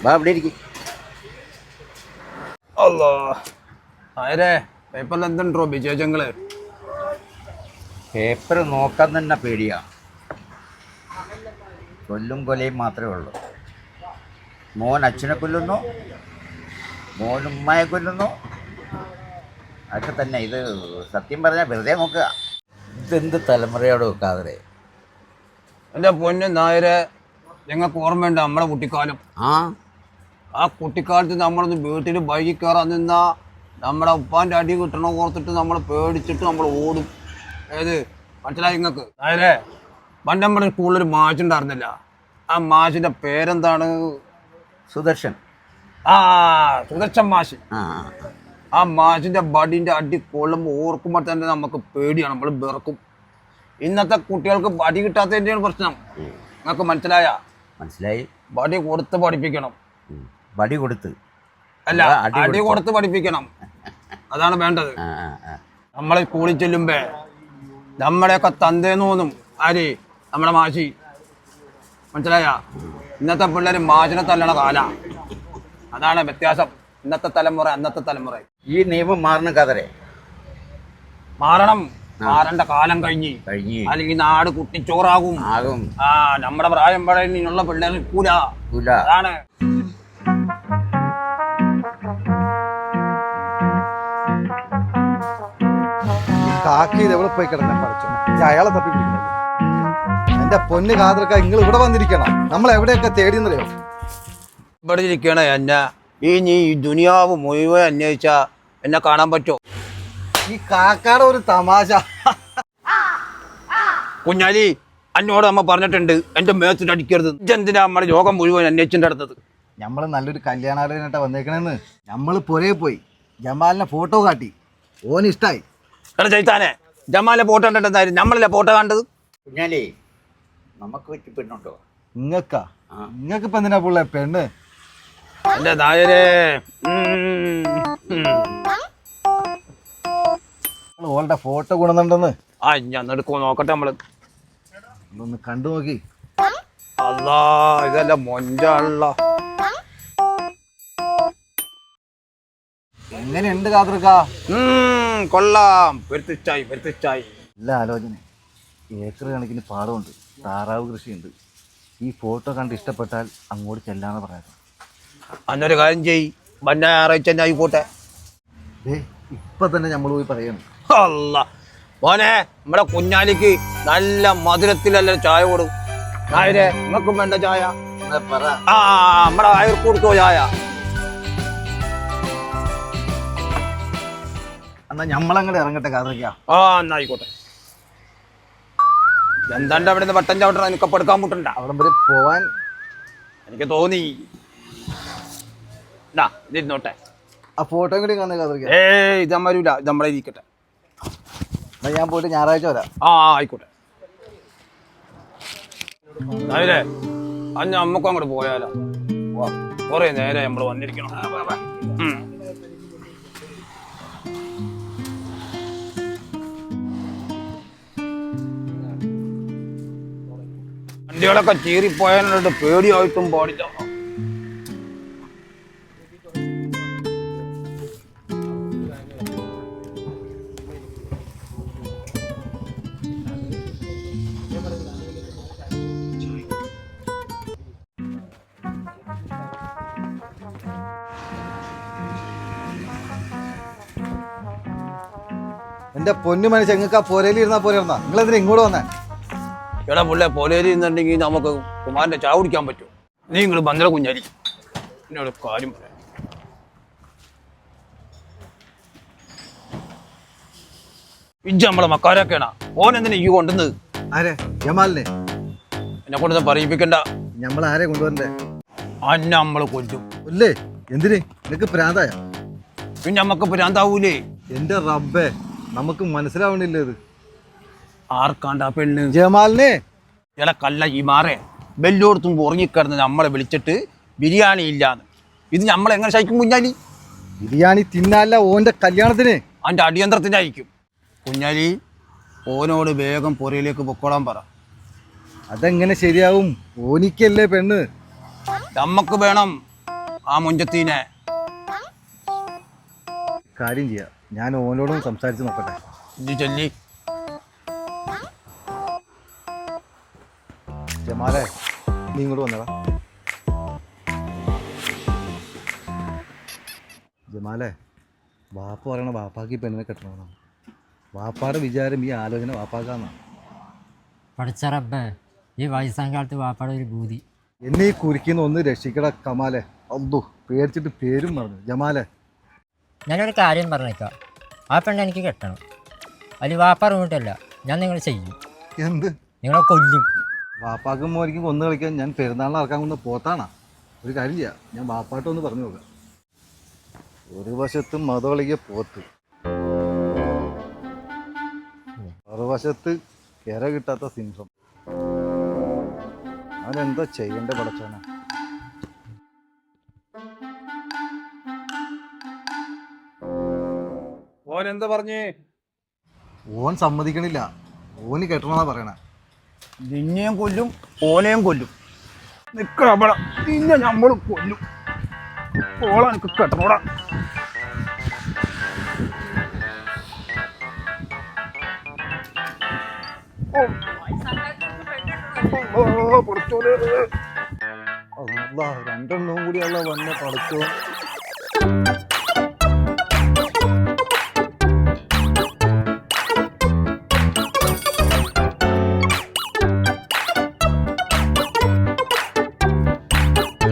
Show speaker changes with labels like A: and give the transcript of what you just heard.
A: വാ ഇവിടെ ഇരിക്കും.
B: അല്ലോ ആരെ പേപ്പറിൽ എന്തുണ്ടോ വിശേഷങ്ങള്?
A: പേപ്പർ നോക്കാൻ തന്നെ പേടിയാ. കൊല്ലും കൊലയും മാത്രമേ ഉള്ളൂ. മോൻ അച്ഛനെ കൊല്ലുന്നു, മോൻ ഉമ്മയെ കൊല്ലുന്നു. അതൊക്കെ തന്നെ. ഇത് സത്യം പറഞ്ഞാൽ വെറുതെ നോക്കുക. ഇതെന്ത് തലമുറയോട് വെക്കാതെ.
B: എൻ്റെ പൊന്നു നായരെ, ഞങ്ങൾക്ക് ഓർമ്മയുണ്ട് നമ്മളെ കുട്ടിക്കാലം. ആ കുട്ടിക്കാലത്ത് നമ്മളൊന്ന് വീട്ടിൽ ബൈക്കിൽ കയറാൻ നിന്നാൽ നമ്മുടെ ഉപ്പാൻ്റെ അടി കിട്ടണ ഓർത്തിട്ട് നമ്മൾ പേടിച്ചിട്ട് നമ്മൾ ഓടും. ഏത് മനസ്സിലായി നിങ്ങൾക്ക്? നായരെ, പണ്ട് നമ്മുടെ സ്കൂളിലൊരു മാഷുണ്ടായിരുന്നില്ല. ആ മാഷിൻ്റെ പേരെന്താണ്?
A: സുദർശൻ.
B: സുദർശൻ മാഷ്. ആ മാഷിൻ്റെ ബടിൻ്റെ അടി കൊള്ളുമ്പോൾ ഓർക്കുമ്പോൾ തന്നെ നമുക്ക് പേടിയാണ്, നമ്മൾ വിറക്കും. ഇന്നത്തെ കുട്ടികൾക്ക് ബടി കിട്ടാത്തതിൻ്റെയാണ് പ്രശ്നം. നിങ്ങൾക്ക് മനസ്സിലായി? ബടി കൊടുത്ത് പഠിപ്പിക്കണം.
A: ബടി കൊടുത്ത്
B: അല്ല, അടി കൊടുത്ത് പഠിപ്പിക്കണം. അതാണ് വേണ്ടത്. നമ്മൾ സ്കൂളിൽ ചെല്ലുമ്പോ നമ്മുടെയൊക്കെ തന്തേന്ന് തോന്നും ആര്? നമ്മുടെ മാഷി. മനസ്സിലായ? ഇന്നത്തെ പിള്ളേർ മാഷിനെ തല്ലണ കാല. അതാണ് വ്യത്യാസം. ഇന്നത്തെ തലമുറ അന്നത്തെ തലമുറ.
A: ഈ നിയമം മാറണം കതരെ.
B: മാറേണ്ട കാലം കഴിഞ്ഞ് അല്ലെങ്കിൽ നാട് കുട്ടിച്ചോറാകും. നമ്മുടെ പ്രായം പറയുന്നുള്ള പിള്ളേർ കൂല. അതാണ്.
C: കാക്കി എവിടെ പോയി കിടന്നെ പഠിച്ചോ? അയാളെ തപ്പി പിടിക്കുന്നു. എന്റെ പൊന്ന് കാതർക്ക, നിങ്ങൾ ഇവിടെ വന്നിരിക്കണം. നമ്മൾ എവിടെയൊക്കെ തേടിയെന്നറിയോ?
B: ഇവിടെ ഇരിക്കണേ എന്നെ. നീ ദുനിയാവ് മുഴുവൻ അന്വേഷിച്ച എന്നെ കാണാൻ പറ്റുമോ?
C: ഈ കാക്കാടെ ഒരു തമാശ.
B: കുഞ്ഞാലി, എന്നോട് നമ്മ പറഞ്ഞിട്ടുണ്ട് എന്റെ മേച്ചിട്ട് അടിക്കരുത്. എന്തിനാ നമ്മുടെ യോഗം മുഴുവൻ അന്വേഷിച്ചിട്ട് നടന്നത്?
C: നമ്മള് നല്ലൊരു കല്യാണാലോചനയായിട്ടാ വന്നേക്കണേന്ന്. നമ്മള് പുരയെ പോയി ജമാലിനെ ഫോട്ടോ കാട്ടി. ഓന് ഇഷ്ടായി.
B: എടാ ചൈത്താനെ, ജമാലിനെ ഫോട്ടോ കണ്ടിട്ടുണ്ടായിരുന്നു. നമ്മളല്ലേ ഫോട്ടോ കണ്ടത്?
A: കുഞ്ഞാലേ, നമുക്ക് പറ്റി പെണ്ണുണ്ടോ?
C: നിങ്ങൾക്ക് ഇപ്പൊ എന്തിനാ പുള്ളേ പെണ്ണ്?
B: എന്റെ നായരെ,
C: ഓളുടെ ഫോട്ടോ കൊണ്ടുവന്നിട്ടുണ്ടെന്ന്.
B: ഞാൻ എടുക്കോ നോക്കട്ടെ. നമ്മള്
C: ഒന്ന് കണ്ടു നോക്കി.
B: അല്ലാ, ഇതല്ല മൊഞ്ചാണല്ല.
C: എങ്ങനെയുണ്ട് കാതർക്ക?
B: കൊള്ളാം. പെരുത്തിച്ചായി.
C: നല്ല ആലോചന. ഏക്കർ കണക്കിന് പാടമുണ്ട്, താറാവ് കൃഷിയുണ്ട്. ഈ ഫോട്ടോ കണ്ട് ഇഷ്ടപ്പെട്ടാൽ അങ്ങോട്ട് ചെല്ലാന്ന് പറയാം.
B: അന്നൊരു കാര്യം ചെയ്, വന്ന ഞായറാഴ്ച തന്നെ ആയിക്കോട്ടെ.
C: ഇപ്പൊ തന്നെ നമ്മൾ പോയി പറയണം.
B: അല്ല മോനെ, നമ്മുടെ കുഞ്ഞാലിക്ക് നല്ല മധുരത്തിലല്ല ചായ കൊടു. നായരെ, നിങ്ങൾക്കും വേണ്ട ചായ? നമ്മുടെ അയർക്ക് കൊടുത്തോ ചായ?
C: എന്നാ ഞമ്മളങ്ങോട്ട് ഇറങ്ങട്ടെ കാതർക്ക.
B: എന്നായിക്കോട്ടെ. എന്താണ്ട് അവിടെ നിന്ന് വട്ടം ചവിട്ടണം. എനിക്കപ്പം എടുക്കാൻ മുട്ടണ്ട.
C: അവിടെ വരെ പോവാൻ
B: എനിക്ക് തോന്നി. ഇതിരുന്നോട്ടെ.
C: ആ ഫോട്ടോ കൂടി കാണുക കാതർക്ക.
B: ഇത് വരൂല, ഇത് നമ്മളെ ഇരിക്കട്ടെ.
C: എന്നാ ഞാൻ പോയിട്ട് ഞായറാഴ്ച വരാം.
B: ആയിക്കോട്ടെ. നായരെ, അന്ന് അമ്മക്കും അങ്ങോട്ട് പോയാലോ? കൊറേ നേരെ നമ്മള് വന്നിരിക്കണം. വണ്ടികളൊക്കെ ചീറിപ്പോയാലുണ്ട്. പേടിയായിട്ടും പാടില്ല.
C: എന്റെ പൊന്നു മനുഷ്യ, നിങ്ങൾക്ക് ആ പോരയിൽ ഇരുന്നാ പോരാ. നിങ്ങൾ എന്തിനാ ഇങ്ങോട്ട് വന്നേ?
B: എടാ പുള്ളേ, പോലേരി എന്നുണ്ടെങ്കിൽ നമുക്ക് കുമാരന്റെ ചായ കുടിക്കാൻ പറ്റും. നീ ഇങ്ങോട്ട് ബന്ധന കുഞ്ഞാലി. എന്നോട് കാര്യം പറയാം. ഇജ്ജ് നമ്മളെ മക്കാരൊക്കെയാണാ. ഓൻ എന്തിനാ ഈ കൊണ്ടുവന്നത്?
C: ആരെ? ജമാലിനെ.
B: എന്നെ കൊണ്ടൊന്നും പറയിപ്പിക്കണ്ട.
C: നമ്മൾ ആരെ കൊണ്ടുവരണ്ടേ?
B: അന്നെ നമ്മള് കൊല്ലും.
C: അല്ലേ? എന്തിന്? നിനക്ക് പ്രാന്തായ?
B: പിന്നെ നമ്മക്ക് ഭ്രാന്താവൂലേ?
C: എന്റെ റബ്ബേ, നമുക്ക് മനസ്സിലാവണില്ല ഇത്.
B: ആർക്കാണ്ടാ പെണ്ണ്?
C: ജമാലിനെ.
B: എടാ കല്ല ഈ മാറേ, ബെല്ലോടത്തും ഉറങ്ങിക്കിടന്ന് നമ്മളെ വിളിച്ചിട്ട് ബിരിയാണി ഇല്ലാന്ന്. ഇത് നമ്മളെങ്ങനെ ശയിക്കും കുഞ്ഞാലി?
C: ബിരിയാണി തിന്നല്ല, ഓന്റെ കല്യാണത്തിന്.
B: അതിൻ്റെ അടിയന്തരത്തിനായിരിക്കും. കുഞ്ഞാലി, ഓനോട് വേഗം പുരയിലേക്ക് പൊക്കോളാൻ പറ.
C: അതെങ്ങനെ ശരിയാവും? ഓനിക്കല്ലേ പെണ്ണ്.
B: നമ്മക്ക് വേണം. ആ മുഞ്ചത്തീനെ.
C: കാര്യം ചെയ്യാം, ഞാൻ ഓനോടും സംസാരിച്ച് നോക്കട്ടെ.
B: ഇത് ചൊല്ലി.
C: ജമാലെ, നീ ഇങ്ങോട്ട് വന്നടാ. ജമാലെ, വാപ്പ പറയണ വാപ്പാക്ക് ഈ പെണ്ണിനെ കെട്ടണമെന്നാണ്. വാപ്പാടെ വിചാരം ഈ ആലോചന വാപ്പാക്കാന്നാണ്.
D: പഠിച്ച റബ്ബേ, ഈ വയസ്സാം കാലത്ത് വാപ്പാടെ ഒരു ഭൂതി.
C: എന്നെ ഈ കുരിക്കുന്ന ഒന്ന് രക്ഷിക്കട കമാലെ. അബ്ദു പേടിച്ചിട്ട് പേരും പറഞ്ഞു. ജമാലെ,
D: ഞാനൊരു കാര്യം പറഞ്ഞേക്കാം, ആ പെണ്ണ് എനിക്ക് കെട്ടണം. അതിൽ വാപ്പ അറിഞ്ഞിട്ടല്ല, ഞാൻ നിങ്ങളെ ചെയ്യും.
C: എന്ത്?
D: നിങ്ങളെ കൊല്ലും.
C: വാപ്പാക്കും മോനിക്കും കൊന്നു കളിക്കാൻ ഞാൻ പെരുന്നാളിന് ഇറക്കാൻ കൊണ്ട് പോത്താണാ. ഒരു കാര്യം ചെയ്യാം, ഞാൻ വാപ്പാട്ടൊന്ന് പറഞ്ഞു നോക്കാം. ഒരു വശത്ത് മതകളിക പോത്ത്, മറുവശത്ത് കര കിട്ടാത്ത സിംഹം. അവനെന്താ ചെയ്യേണ്ട പടച്ചോനെ?
B: ഓൻ എന്താ പറഞ്ഞേ?
C: ഓൻ സമ്മതിക്കണില്ല. ഓന് കെട്ടണമെന്നാ പറയണേ.
B: നിന്നെയും കൊല്ലും ഓനെയും കൊല്ലും. നിക്കവിടെ നിന്നെ നമ്മൾ കൊല്ലും. ഓളെ എനിക്ക് കെട്ടണോടാ.
C: അല്ലാ, രണ്ടെണ്ണവും കൂടിയുള്ള വന്ന പടച്ചോ.